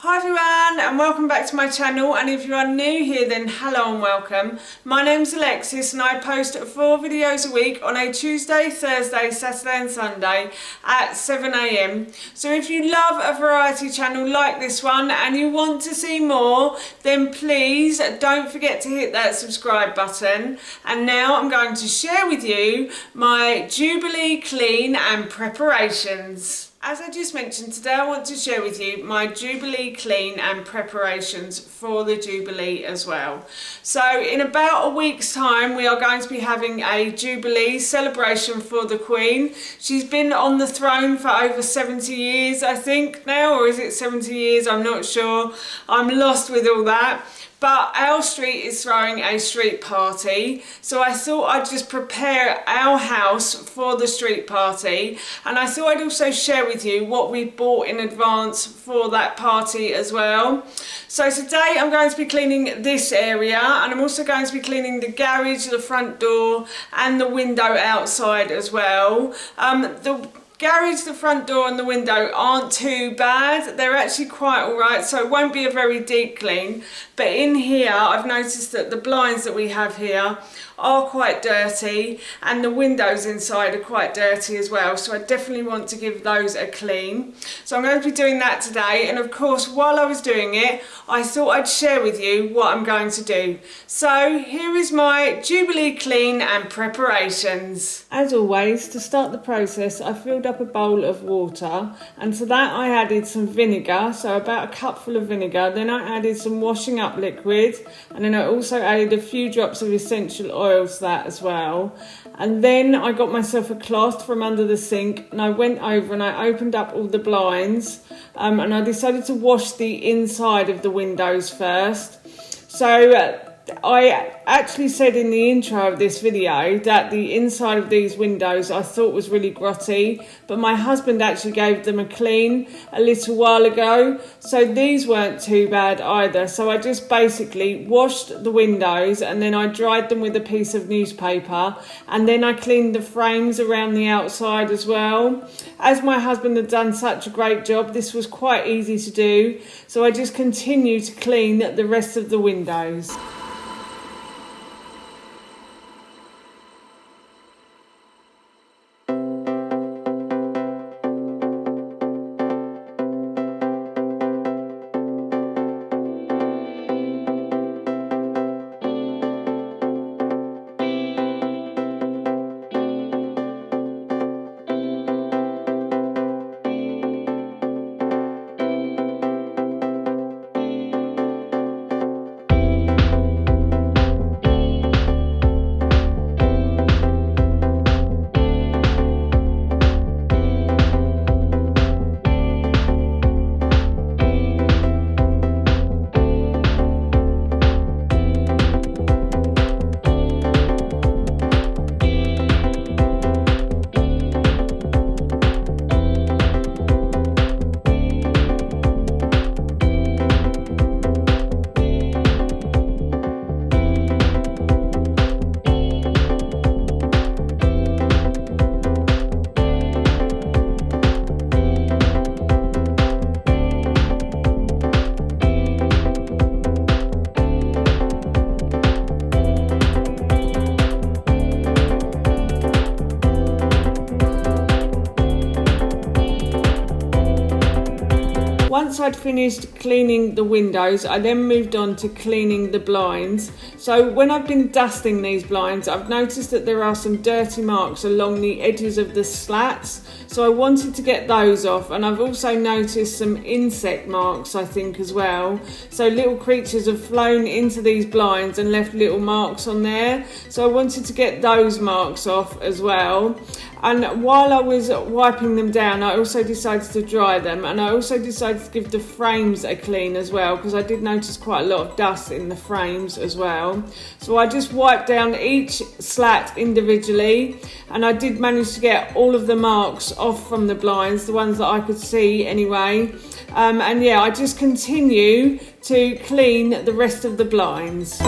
Hi everyone and welcome back to my channel, and if you are new here then hello and welcome. My name's Alexis and I post 4 videos a week on a Tuesday, Thursday, Saturday and Sunday at 7 AM. So if you love a variety channel like this one and you want to see more, then please don't forget to hit that subscribe button. And now I'm going to share with you my Jubilee clean and preparations. As I just mentioned, today I want to share with you my Jubilee clean and preparations for the Jubilee as well. So in about a week's time we are going to be having a Jubilee celebration for the Queen. She's been on the throne for over 70 years I think now, or is it 70 years? I'm not sure. I'm lost with all that. But our street is throwing a street party, so I thought I'd just prepare our house for the street party, and I thought I'd also share with you what we bought in advance for that party as well. So today I'm going to be cleaning this area, and I'm also going to be cleaning the garage, the front door and the window outside as well. The garage, the front door and the window aren't too bad. They're actually quite alright, so it won't be a very deep clean. But in here I've noticed that the blinds that we have here are quite dirty and the windows inside are quite dirty as well, so I definitely want to give those a clean. So I'm going to be doing that today, and of course while I was doing it I thought I'd share with you what I'm going to do. So here is my Jubilee clean and preparations. As always, to start the process I filled up a bowl of water, and to that I added some vinegar, so about a cupful of vinegar. Then I added some washing up liquid, and then I also added a few drops of essential oil to that as well. And then I got myself a cloth from under the sink and I went over and I opened up all the blinds, and I decided to wash the inside of the windows first. So I actually said in the intro of this video that the inside of these windows I thought was really grotty, but my husband actually gave them a clean a little while ago, so these weren't too bad either. So I just basically washed the windows and then I dried them with a piece of newspaper, and then I cleaned the frames around the outside as well. As my husband had done such a great job, this was quite easy to do, so I just continued to clean the rest of the windows. Once I'd finished cleaning the windows, I then moved on to cleaning the blinds. So when I've been dusting these blinds, I've noticed that there are some dirty marks along the edges of the slats. So I wanted to get those off, and I've also noticed some insect marks I think as well. So little creatures have flown into these blinds and left little marks on there. So I wanted to get those marks off as well. And while I was wiping them down, I also decided to dry them, and I also decided to give the frames a clean as well, because I did notice quite a lot of dust in the frames as well. So I just wiped down each slat individually, and I did manage to get all of the marks off from the blinds, the ones that I could see anyway. And yeah, I just continue to clean the rest of the blinds.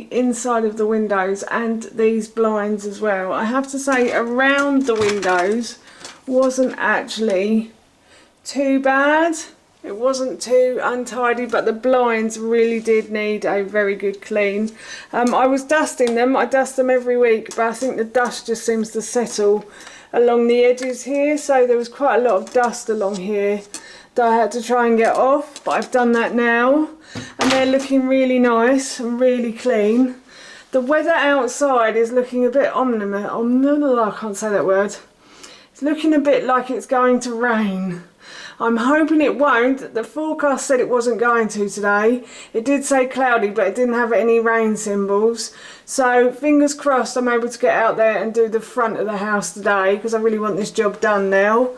the inside of the windows and these blinds as well. I have to say around the windows wasn't actually too bad. It wasn't too untidy, but the blinds really did need a very good clean. I was dusting them. I dust them every week, but I think the dust just seems to settle along the edges here. So there was quite a lot of dust along here that I had to try and get off, but I've done that now. And they're looking really nice and really clean. The weather outside is looking a bit I can't say that word. It's looking a bit like it's going to rain. I'm hoping it won't. The forecast said it wasn't going to today. It did say cloudy, but it didn't have any rain symbols. So fingers crossed I'm able to get out there and do the front of the house today, because I really want this job done now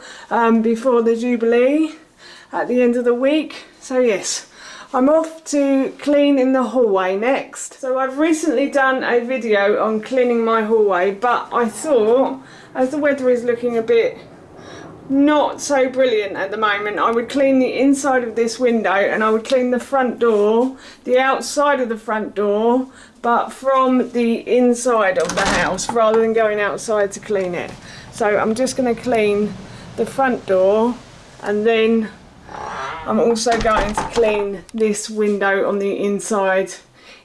before the Jubilee at the end of the week. So yes, I'm off to clean in the hallway next. So I've recently done a video on cleaning my hallway, but I thought, as the weather is looking a bit not so brilliant at the moment, I would clean the inside of this window and I would clean the front door, the outside of the front door, but from the inside of the house rather than going outside to clean it. So I'm just going to clean the front door, and then I'm also going to clean this window on the inside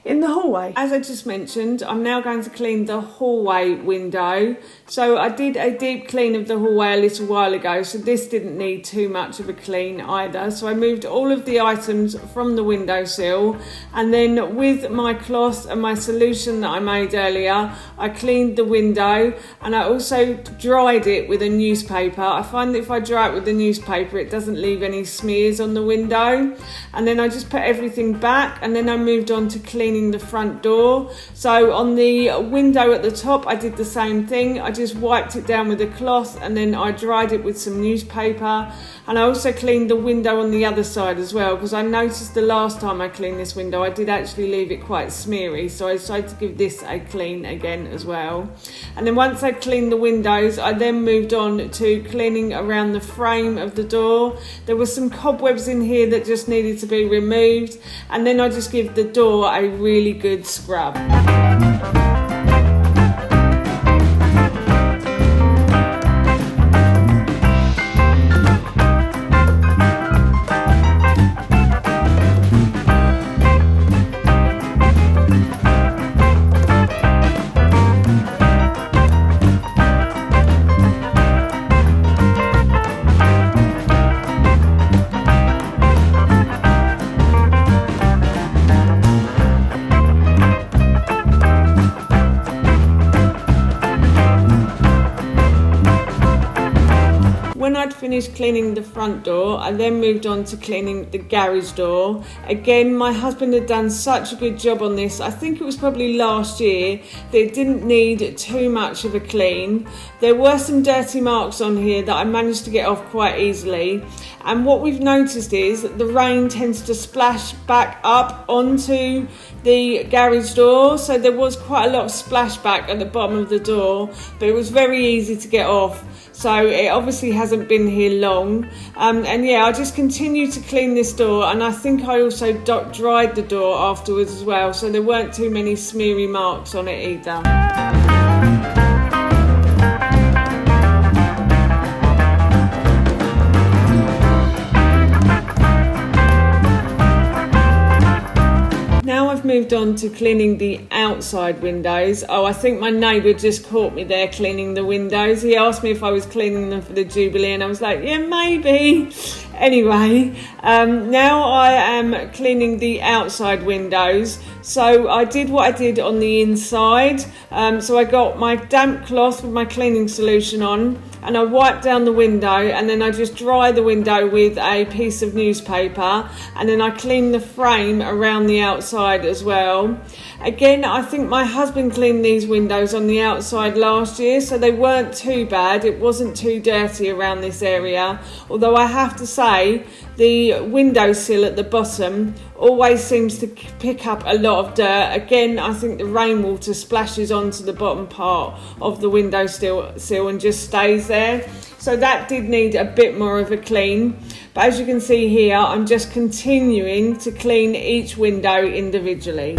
in the hallway. As I just mentioned, I'm now going to clean the hallway window. So I did a deep clean of the hallway a little while ago, so this didn't need too much of a clean either. So I moved all of the items from the windowsill, and then with my cloth and my solution that I made earlier, I cleaned the window, and I also dried it with a newspaper. I find that if I dry it with the newspaper, it doesn't leave any smears on the window. And then I just put everything back, and then I moved on to cleaning the front door. So on the window at the top, I did the same thing. I just wiped it down with a cloth, and then I dried it with some newspaper. And I also cleaned the window on the other side as well, because I noticed the last time I cleaned this window I did actually leave it quite smeary, so I decided to give this a clean again as well. And then once I cleaned the windows, I then moved on to cleaning around the frame of the door. There were some cobwebs in here that just needed to be removed, and then I just give the door a really good scrub. When I'd finished cleaning the front door, I then moved on to cleaning the garage door. Again, my husband had done such a good job on this. I think it was probably last year that it didn't need too much of a clean. There were some dirty marks on here that I managed to get off quite easily. And what we've noticed is that the rain tends to splash back up onto the garage door. So there was quite a lot of splashback at the bottom of the door, but it was very easy to get off. So it obviously hasn't been here long. And yeah, I just continued to clean this door, and I think I also dried the door afterwards as well, so there weren't too many smeary marks on it either. Now I've moved on to cleaning the outside windows. Oh, I think my neighbour just caught me there cleaning the windows. He asked me if I was cleaning them for the Jubilee, and I was like, yeah, maybe. Anyway, now I am cleaning the outside windows. So I did what I did on the inside. So I got my damp cloth with my cleaning solution on, and I wiped down the window, and then I just dry the window with a piece of newspaper, and then I clean the frame around the outside as well. Again, I think my husband cleaned these windows on the outside last year, so they weren't too bad. It wasn't too dirty around this area, although I have to say the windowsill at the bottom always seems to pick up a lot of dirt. Again, I think the rainwater splashes onto the bottom part of the windowsill and just stays there. So that did need a bit more of a clean. But as you can see here, I'm just continuing to clean each window individually.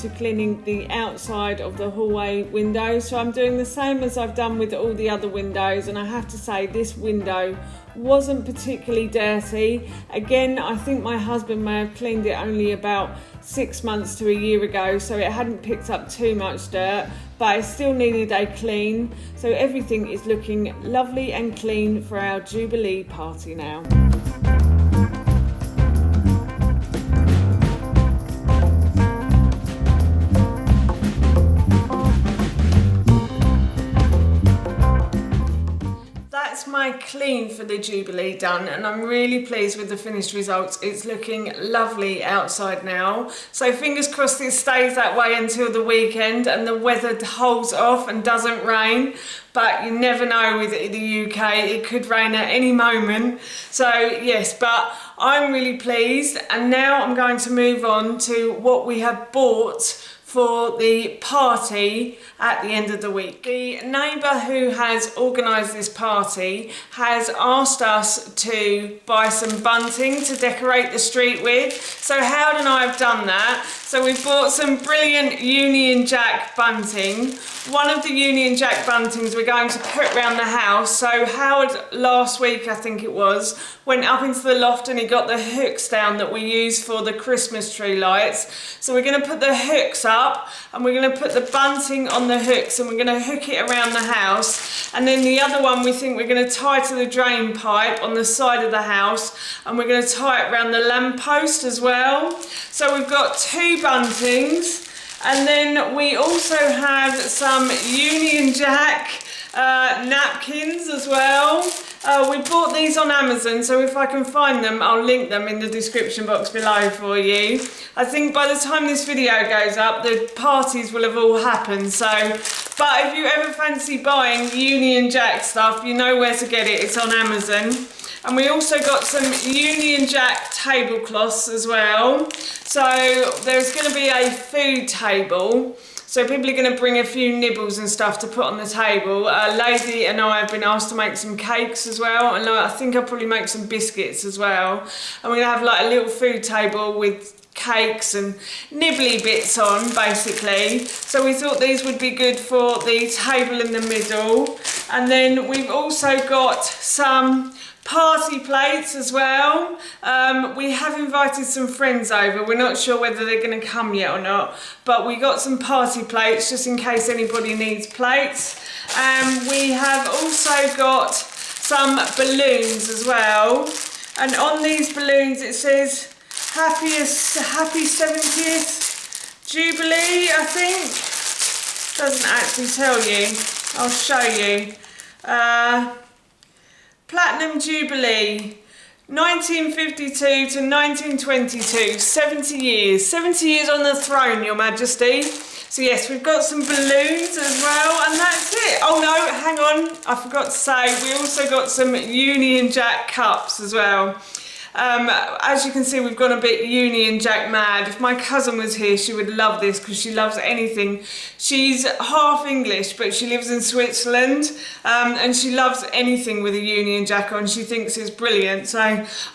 to cleaning the outside of the hallway window. So I'm doing the same as I've done with all the other windows, and I have to say this window wasn't particularly dirty. Again, I think my husband may have cleaned it only about 6 months to a year ago, so it hadn't picked up too much dirt, but it still needed a clean. So everything is looking lovely and clean for our Jubilee party now. That's my clean for the Jubilee done, and I'm really pleased with the finished results. It's looking lovely outside now, so fingers crossed it stays that way until the weekend and the weather holds off and doesn't rain. But you never know with the UK, it could rain at any moment. So yes, but I'm really pleased, and now I'm going to move on to what we have bought for the party at the end of the week. The neighbour who has organised this party has asked us to buy some bunting to decorate the street with. So Howard and I have done that. So we've bought some brilliant Union Jack bunting. One of the Union Jack buntings we're going to put around the house. So Howard last week, I think it was, went up into the loft and he got the hooks down that we use for the Christmas tree lights. So we're going to put the hooks up and we're going to put the bunting on the hooks and we're going to hook it around the house. And then the other one we think we're going to tie to the drain pipe on the side of the house, and we're going to tie it around the lamppost as well. So we've got 2 buntings, and then we also have some Union Jack napkins as well. We bought these on Amazon, so if I can find them, I'll link them in the description box below for you. I think by the time this video goes up, the parties will have all happened, so, but if you ever fancy buying Union Jack stuff, you know where to get it. It's on Amazon. And we also got some Union Jack tablecloths as well. So there's going to be a food table. So people are going to bring a few nibbles and stuff to put on the table. Lady and I have been asked to make some cakes as well, and I think I'll probably make some biscuits as well. And we're going to have like a little food table with cakes and nibbly bits on, basically. So we thought these would be good for the table in the middle. And then we've also got some party plates as well. We have invited some friends over. We're not sure whether they're going to come yet or not, but we got some party plates just in case anybody needs plates. We have also got some balloons as well, and on these balloons it says happy 70th Jubilee, I think. Doesn't actually tell you. I'll show you. Platinum Jubilee, 1952 to 1922, 70 years. 70 years on the throne, Your Majesty. So yes, we've got some balloons as well, and that's it. Oh no, hang on, I forgot to say, we also got some Union Jack cups as well. As you can see, we've gone a bit Union Jack mad. If my cousin was here, she would love this because she loves anything. She's half English, but she lives in Switzerland, and she loves anything with a Union Jack on. She thinks it's brilliant. So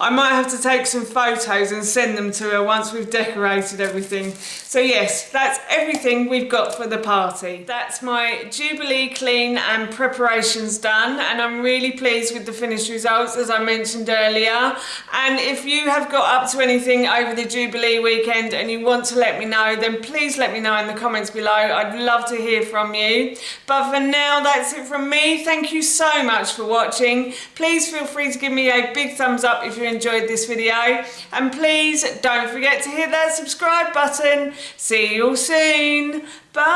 I might have to take some photos and send them to her once we've decorated everything. So yes, that's everything we've got for the party. That's my Jubilee clean and preparations done, and I'm really pleased with the finished results, as I mentioned earlier. And if you have got up to anything over the Jubilee weekend and you want to let me know, then please let me know in the comments below. I'd love to hear from you. But for now, that's it from me. Thank you so much for watching. Please feel free to give me a big thumbs up if you enjoyed this video. And please don't forget to hit that subscribe button. See you all soon. Bye.